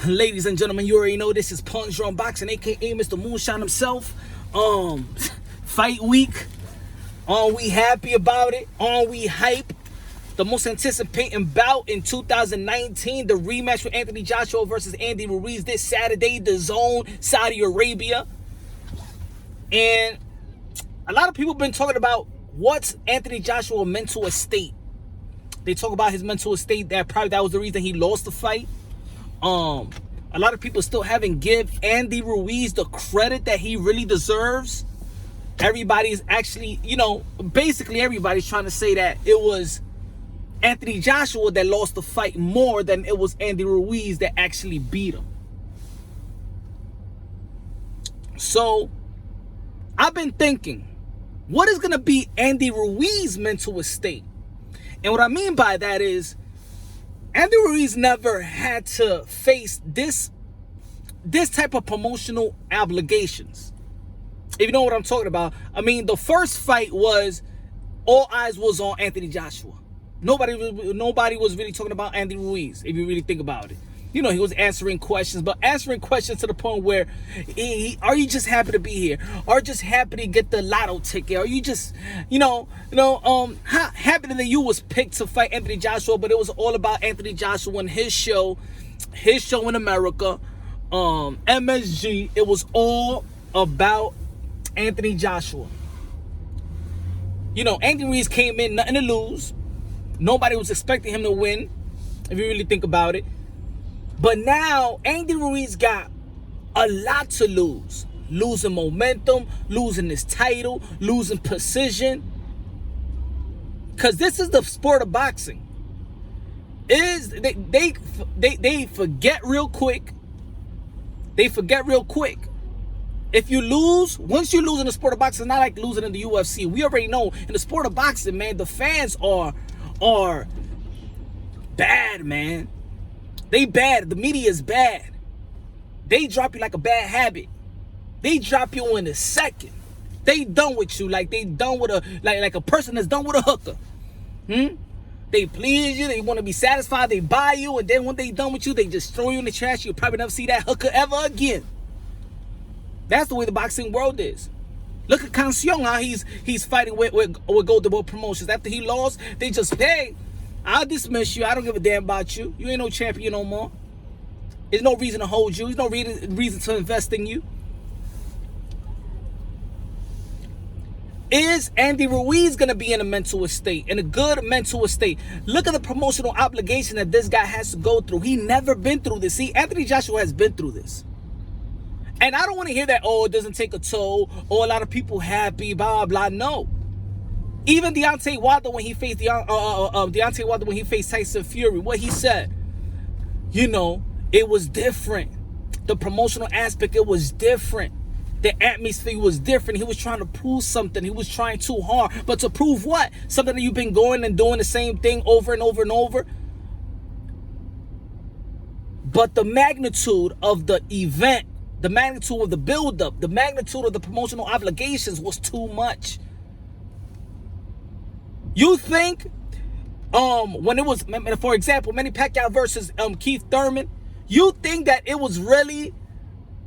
Ladies and gentlemen, you already know this is Punch Drunk Boxing, aka Mr. Moonshine himself. Fight week. We happy about it. We hype. The most anticipating bout in 2019, the rematch with Anthony Joshua versus Andy Ruiz this Saturday, the Zone, Saudi Arabia. And a lot of people have been talking about what's Anthony Joshua's mental state. They talk about his mental state, that was the reason he lost the fight. A lot of people still haven't give Andy Ruiz the credit that he really deserves. Everybody's actually, basically everybody's trying to say that it was Anthony Joshua that lost the fight more than it was Andy Ruiz that actually beat him. So, I've been thinking, what is going to be Andy Ruiz's mental state? And what I mean by that is, Andy Ruiz never had to face this type of promotional obligations. If you know what I'm talking about. I mean, the first fight was, all eyes was on Anthony Joshua. Nobody was really talking about Andy Ruiz, if you really think about it. He was answering questions, but answering questions to the point where, are you just happy to be here? Are you just happy to get the lotto ticket? Are you just, happy that you was picked to fight Anthony Joshua? But it was all about Anthony Joshua and his show in America, MSG. It was all about Anthony Joshua. Andy Ruiz came in, nothing to lose. Nobody was expecting him to win, if you really think about it. But now, Andy Ruiz got a lot to lose. Losing momentum, losing his title, losing precision. Because this is the sport of boxing. They forget real quick. If you lose, once you lose in the sport of boxing, it's not like losing in the UFC. We already know in the sport of boxing, man, the fans are bad, man. They bad. The media is bad. They drop you like a bad habit. They drop you in a second. They done with you like they done with like a person that's done with a hooker. They please you. They want to be satisfied. They buy you, and then when they done with you, they just throw you in the trash. You'll probably never see that hooker ever again. That's the way the boxing world is. Look at Cancion, how he's fighting with Golden Boy Promotions. After he lost, they just, hey, I'll dismiss you. I don't give a damn about you. You ain't no champion no more. There's no reason to hold you. There's no reason to invest in you. Is Andy Ruiz going to be in a mental state, in a good mental state? Look at the promotional obligation that this guy has to go through. He never been through this. See, Anthony Joshua has been through this. And I don't want to hear that, it doesn't take a toll, or a lot of people happy, blah, blah, blah. No. Even Deontay Wilder, when he faced Tyson Fury, what he said, it was different. The promotional aspect, it was different. The atmosphere was different. He was trying to prove something. He was trying too hard. But to prove what? Something that you've been going and doing the same thing over and over and over. But the magnitude of the event, the magnitude of the build-up, the magnitude of the promotional obligations was too much. You think, when it was, for example, Manny Pacquiao versus Keith Thurman, you think that it was really,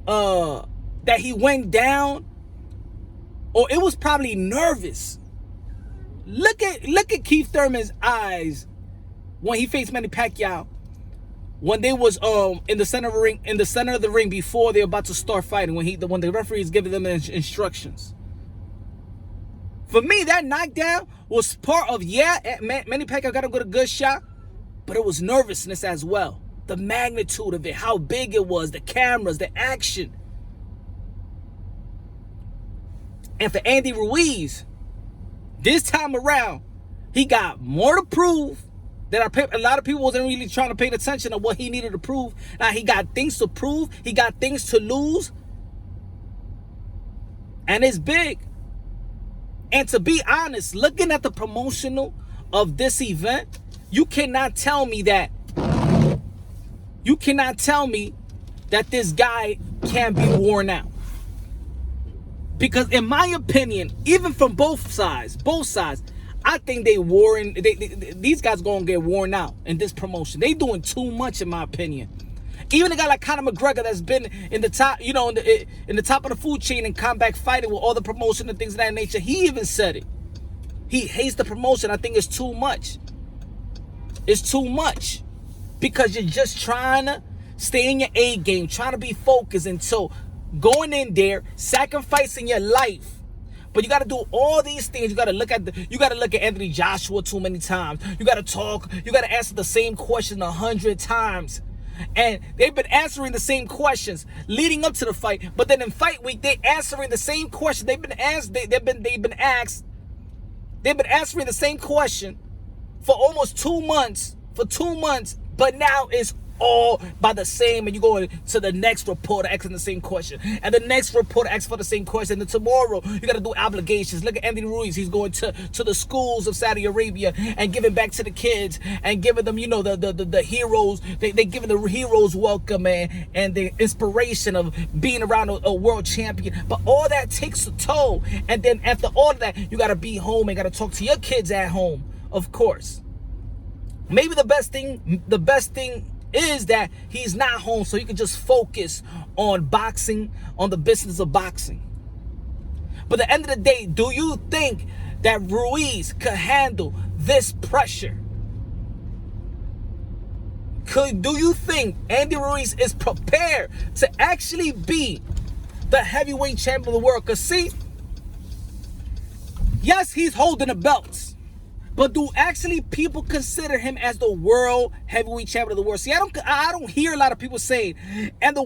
that he went down, or it was probably nervous? Look at Keith Thurman's eyes when he faced Manny Pacquiao, when they was in the center of the ring before they were about to start fighting, when the referee is giving them instructions. For me, that knockdown was part of, Manny Pacquiao got a good shot, but it was nervousness as well. The magnitude of it, how big it was, the cameras, the action. And for Andy Ruiz, this time around, he got more to prove. That a lot of people wasn't really trying to pay attention to what he needed to prove. Now he got things to prove. He got things to lose. And it's big. And to be honest, looking at the promotional of this event, you cannot tell me that this guy can't be worn out. Because in my opinion, even from both sides, I think these guys gonna get worn out in this promotion. They doing too much, in my opinion. Even a guy like Conor McGregor that's been in the top, in the top of the food chain in combat fighting with all the promotion and things of that nature, he even said it. He hates the promotion. I think it's too much. It's too much. Because you're just trying to stay in your A game, trying to be focused. And so going in there, sacrificing your life. But you got to do all these things. You got to look at Anthony Joshua too many times. You got to talk. You got to answer the same question 100 times. And they've been answering the same questions leading up to the fight. But then in fight week, they're answering the same question. They've been asked. They've been answering the same question for almost 2 months. For 2 months. But now it's all by the same, and you go to the next reporter asking the same question, and the next reporter asks for the same question, and tomorrow you got to do obligations. Look at Anthony Ruiz. He's going to the schools of Saudi Arabia and giving back to the kids and giving them, the heroes. They giving the heroes welcome and the inspiration of being around a world champion. But all that takes a toll, and then after all of that, you got to be home and got to talk to your kids at home, of course. Maybe the best thing is that he's not home, so he can just focus on boxing, on the business of boxing. But at the end of the day, do you think that Ruiz could handle this pressure? Do you think Andy Ruiz is prepared to actually be the heavyweight champion of the world? Because see, yes, he's holding the belts. But do actually people consider him as the world heavyweight champion of the world? See, I don't hear a lot of people saying, and the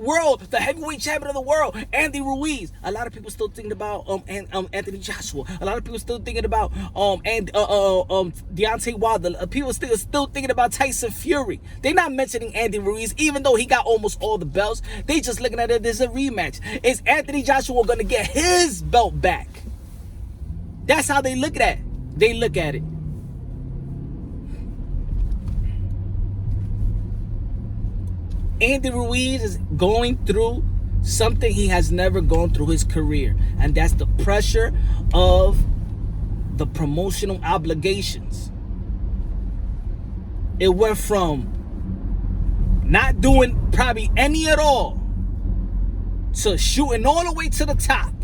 heavyweight champion of the world, Andy Ruiz. A lot of people still thinking about Anthony Joshua. A lot of people still thinking about Deontay Wilder. People still thinking about Tyson Fury. They're not mentioning Andy Ruiz, even though he got almost all the belts. They just looking at it as a rematch. Is Anthony Joshua gonna get his belt back? That's how they look at it. They look at it. Andy Ruiz is going through something he has never gone through his career, and that's the pressure of the promotional obligations. It went from not doing probably any at all to shooting all the way to the top.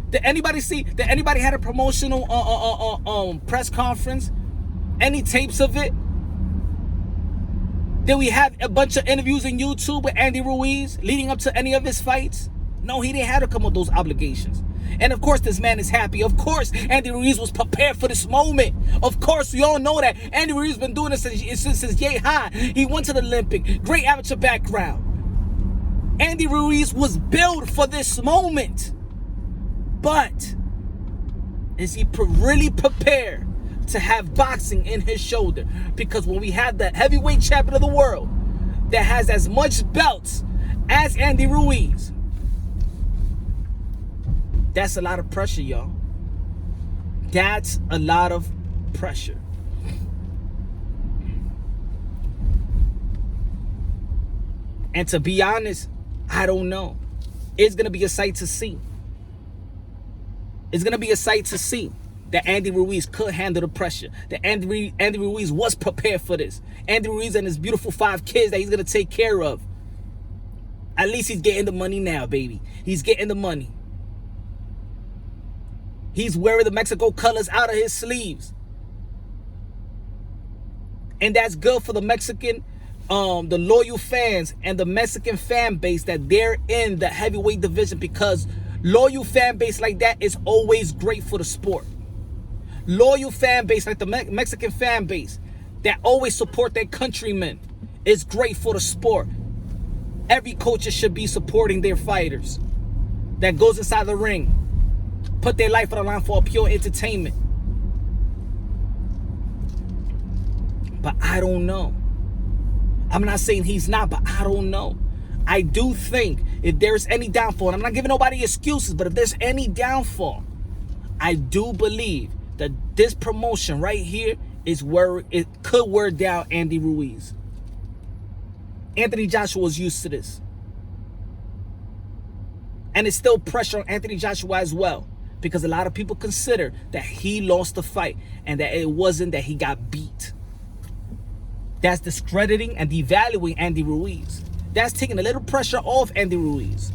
Did anybody had a promotional press conference? Any tapes of it? Did we have a bunch of interviews on YouTube with Andy Ruiz leading up to any of his fights? No, he didn't have to come with those obligations. And of course, this man is happy. Of course, Andy Ruiz was prepared for this moment. Of course, we all know that. Andy Ruiz has been doing this since yay high. He went to the Olympic. Great amateur background. Andy Ruiz was built for this moment. But is he really prepared to have boxing in his shoulder? Because when we have the heavyweight champion of the world that has as much belts as Andy Ruiz, that's a lot of pressure, y'all. That's a lot of pressure. And to be honest, I don't know. It's going to be a sight to see. It's going to be a sight to see that Andy Ruiz could handle the pressure. That Andy Ruiz was prepared for this. Andy Ruiz and his beautiful 5 kids that he's going to take care of. At least he's getting the money now, baby. He's getting the money. He's wearing the Mexico colors out of his sleeves. And that's good for the Mexican, the loyal fans and the Mexican fan base that they're in the heavyweight division, because loyal fan base like that is always great for the sport. Loyal fan base like the Mexican fan base that always support their countrymen is great for the sport. Every coach should be supporting their fighters that goes inside the ring, put their life on the line for pure entertainment. But I don't know. I'm not saying he's not, but I don't know. I do think if there's any downfall, and I'm not giving nobody excuses, but if there's any downfall, I do believe that this promotion right here is where it could wear down Andy Ruiz. Anthony Joshua was used to this. And it's still pressure on Anthony Joshua as well, because a lot of people consider that he lost the fight and that it wasn't that he got beat. That's discrediting and devaluing Andy Ruiz. That's taking a little pressure off Andy Ruiz.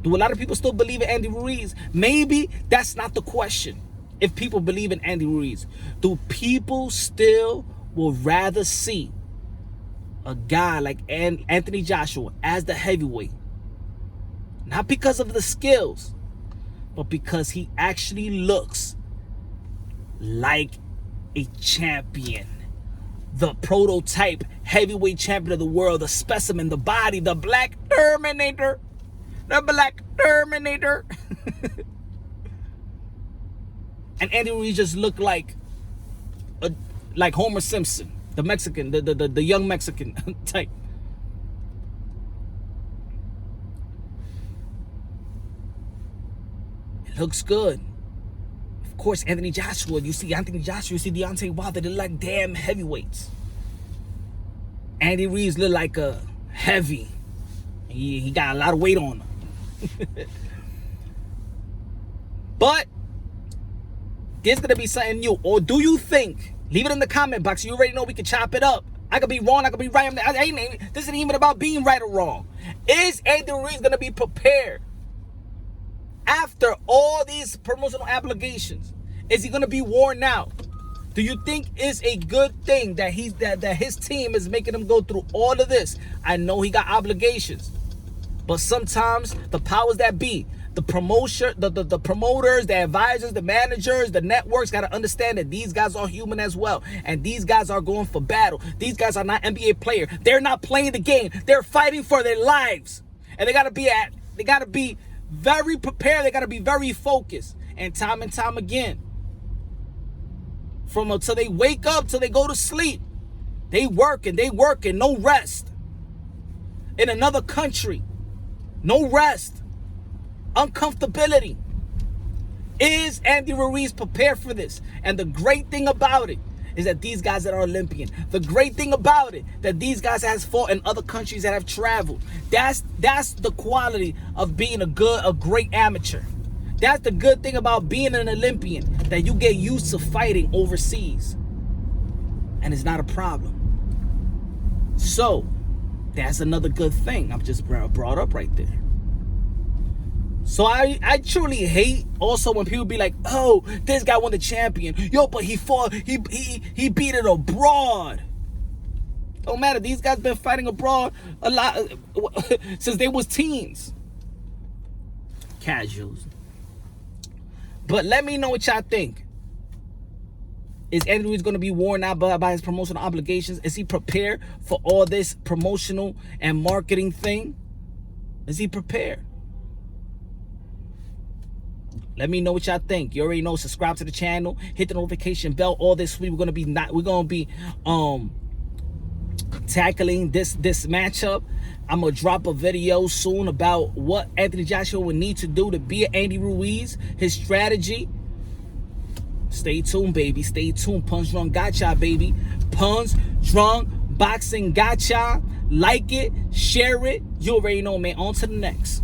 Do a lot of people still believe in Andy Ruiz? Maybe that's not the question. If people believe in Andy Ruiz, do people still would rather see a guy like Anthony Joshua as the heavyweight? Not because of the skills, but because he actually looks like a champion. The prototype heavyweight champion of the world, the specimen, the body, the Black Terminator. The Black Terminator. And Andy Ruiz just looked like Homer Simpson, the Mexican, the young Mexican type. It looks good. Of course, Anthony Joshua, you see Deontay Wilder, they look like damn heavyweights. Andy Ruiz look like a heavy. He got a lot of weight on him. But there's gonna be something new. Or do you think? Leave it in the comment box. You already know we can chop it up. I could be wrong. I could be right. This isn't even about being right or wrong. Is Andy Ruiz gonna be prepared after all these promotional obligations? Is he gonna be worn out? Do you think it's a good thing that his team is making him go through all of this? I know he got obligations, but sometimes the powers that be, the promoters, the advisors, the managers, the networks got to understand that these guys are human as well. And these guys are going for battle. These guys are not NBA players. They're not playing the game. They're fighting for their lives. And they got to be very prepared. They got to be very focused. And time again, from until they wake up till they go to sleep, they working, no rest. In another country, no rest. Uncomfortability. Is Andy Ruiz prepared for this? And the great thing about it is that these guys that are Olympian. The great thing about it that these guys has fought in other countries that have traveled. That's the quality of being a great amateur. That's the good thing about being an Olympian, that you get used to fighting overseas. And it's not a problem. So, that's another good thing I've just brought up right there. So I truly hate also when people be like, oh, this guy won the champion. Yo, but he fought, he beat it abroad. Don't matter. These guys been fighting abroad a lot since they was teens. Casuals. But let me know what y'all think. Is Andy Ruiz going to be worn out by his promotional obligations? Is he prepared for all this promotional and marketing thing? Is he prepared? Let me know what y'all think. You already know. Subscribe to the channel. Hit the notification bell. All this week we're gonna be tackling this matchup. I'm gonna drop a video soon about what Anthony Joshua would need to do to beat Andy Ruiz. His strategy. Stay tuned, baby. Stay tuned. Punch Drunk Gotcha, baby. Punch Drunk Boxing Gotcha. Like it, share it. You already know, man. On to the next.